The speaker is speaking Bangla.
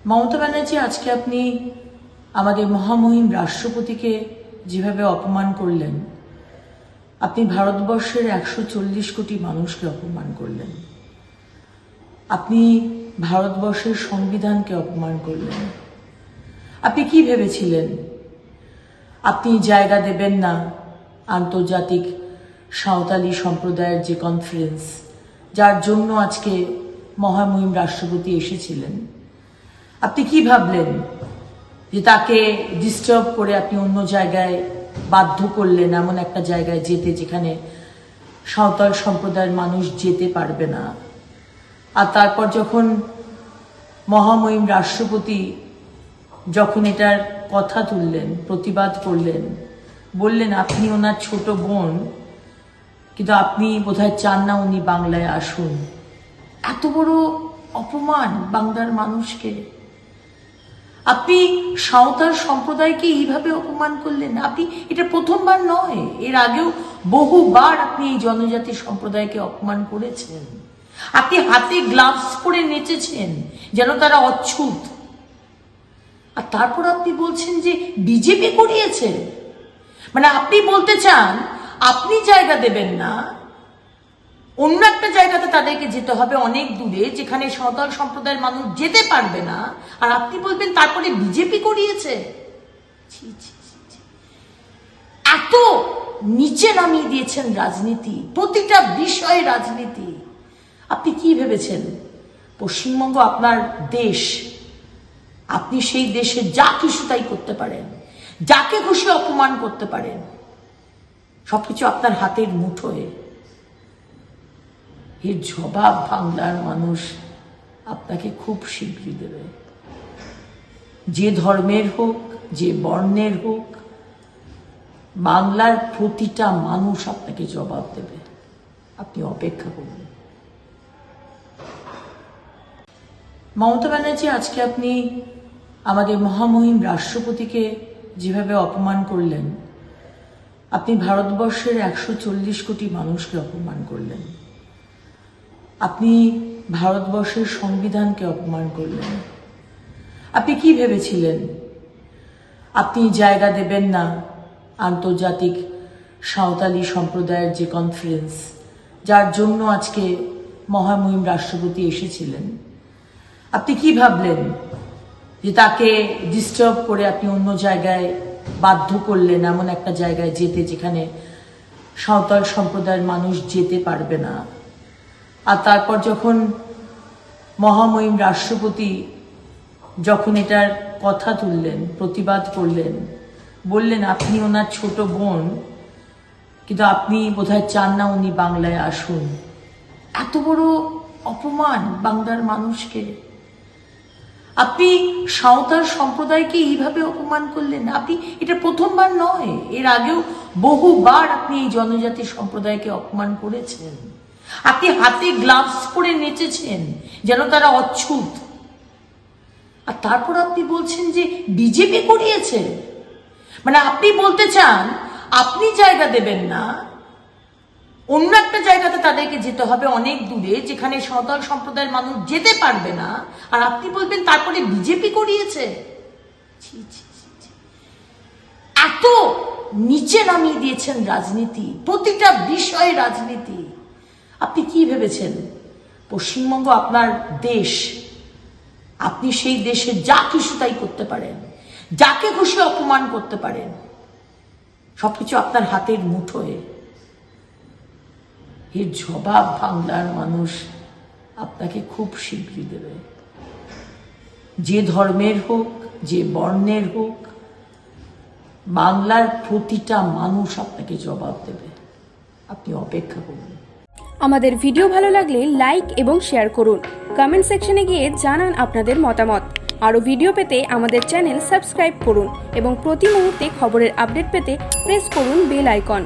মমতা ব্যানার্জি, আজকে আপনি আমাদের মহামহিম রাষ্ট্রপতিকে যেভাবে অপমান করলেন, আপনি ভারতবর্ষের 140 কোটি মানুষকে অপমান করলেন, আপনি ভারতবর্ষের সংবিধানকে অপমান করলেন। আপনি কি ভেবেছিলেন আপনি জায়গা দেবেন না আন্তর্জাতিক সাঁওতালি সম্প্রদায়ের যে কনফারেন্স, যার জন্য আজকে মহামহিম রাষ্ট্রপতি এসেছিলেন? আপনি কি ভাবলেন যে তাকে ডিস্টার্ব করে আপনি অন্য জায়গায় বাধ্য করলেন, এমন একটা জায়গায় যেতে যেখানে সাঁওতাল সম্প্রদায়ের মানুষ যেতে পারবে না? আর তারপর যখন মহামহিম রাষ্ট্রপতি যখন এটার কথা তুললেন, প্রতিবাদ করলেন, বললেন আপনি ওনার ছোট বোন, কিন্তু আপনি বোধহয় চান না উনি বাংলায় আসুন। এত বড় অপমান বাংলার মানুষকে। আপনি সাঁওতাল সম্প্রদায়কে এইভাবে অপমান করলেন। আপনি এটা প্রথমবার নয়, এর আগেও বহুবার আপনি এই জনজাতি সম্প্রদায়কে অপমান করেছেন। আপনি হাতে গ্লাভস পরে নেচেছেন যেন তারা অচ্ছুত। আর তারপর আপনি বলছেন যে বিজেপি করিয়েছে। মানে আপনি বলতে চান আপনি জায়গা দেবেন না, অন্য একটা জায়গাতে তাদেরকে যেতে হবে অনেক দূরে, যেখানে সাঁওতাল সম্প্রদায়ের মানুষ যেতে পারবে না, আর আপনি বলবেন তারপরে বিজেপি করিয়েছে। এত নিচে নামিয়ে দিয়েছেন রাজনীতি, প্রতিটা বিষয়ে রাজনীতি। আপনি কি ভেবেছেন পশ্চিমবঙ্গ আপনার দেশ? আপনি সেই দেশে যা কিছু তাই করতে পারেন, যাকে খুশি অপমান করতে পারেন, সবকিছু আপনার হাতের মুঠোয়। এর জবাব বাংলার মানুষ আপনাকে খুব শীঘ্রই দেবে। যে ধর্মের হোক, যে বর্ণের হোক, বাংলার প্রতিটা মানুষ আপনাকে জবাব দেবে। আপনি অপেক্ষা করুন। মমতা ব্যানার্জি, আজকে আপনি আমাদের মহামহিম রাষ্ট্রপতিকে যেভাবে অপমান করলেন, আপনি ভারতবর্ষের 140 কোটি মানুষকে অপমান করলেন, আপনি ভারতবর্ষের সংবিধানকে অপমান করলেন। আপনি কি ভেবেছিলেন আপনি জায়গা দেবেন না আন্তর্জাতিক সাঁওতালি সম্প্রদায়ের যে কনফারেন্স, যার জন্য আজকে মহামহিম রাষ্ট্রপতি এসেছিলেন? আপনি কি ভাবলেন যে তাকে ডিস্টার্ব করে আপনি অন্য জায়গায় বাধ্য করলেন, এমন একটা জায়গায় যেতে যেখানে সাঁওতাল সম্প্রদায়ের মানুষ যেতে পারবে না? আর তারপর যখন মহামহিম রাষ্ট্রপতি যখন এটার কথা তুললেন, প্রতিবাদ করলেন, বললেন আপনি ওনার ছোট বোন, কিন্তু আপনি বোধহয় চান না উনি বাংলায় আসুন। এত বড় অপমান বাংলার মানুষকে। আপনি সাঁওতাল সম্প্রদায়কে এইভাবে অপমান করলেন। আপনি এটা প্রথমবার নয়, এর আগেও বহুবার আপনি এই জনজাতি সম্প্রদায়কে অপমান করেছেন। আপনি হাতে গ্লাভস পরে নেচেছেন যেন তারা অচ্ছুত। আর তারপর আপনি বলছেন যে বিজেপি করিয়েছে। মানে আপনি বলতে চান আপনি জায়গা দেবেন না, অন্য একটা জায়গাতে তাদেরকে যেতে হবে অনেক দূরে, যেখানে সাঁওতাল সম্প্রদায়ের মানুষ যেতে পারবে না, আর আপনি বলবেন তারপরে বিজেপি করিয়েছে। এত নিচে নামিয়ে দিয়েছেন রাজনীতি, প্রতিটা বিষয়ে রাজনীতি। আপনি কি ভেবেছেন পশ্চিমবঙ্গ আপনার দেশ? আপনি সেই দেশে যা কিছু তাই করতে পারেন, যাকে খুশি অপমান করতে পারেন, সবকিছু আপনার হাতের মুঠোয়। এর জবাব বাংলার মানুষ আপনাকে খুব শীঘ্রই দেবে। যে ধর্মের হোক, যে বর্ণের হোক, বাংলার প্রতিটা মানুষ আপনাকে জবাব দেবে। আপনি অপেক্ষা করুন। আমাদের ভিডিও ভালো লাগলে লাইক এবং শেয়ার করুন। কমেন্ট সেকশনে গিয়ে জানান আপনাদের মতামত। আরও ভিডিও পেতে আমাদের চ্যানেল সাবস্ক্রাইব করুন এবং প্রতি মুহূর্তে খবরের আপডেট পেতে প্রেস করুন বেল আইকন।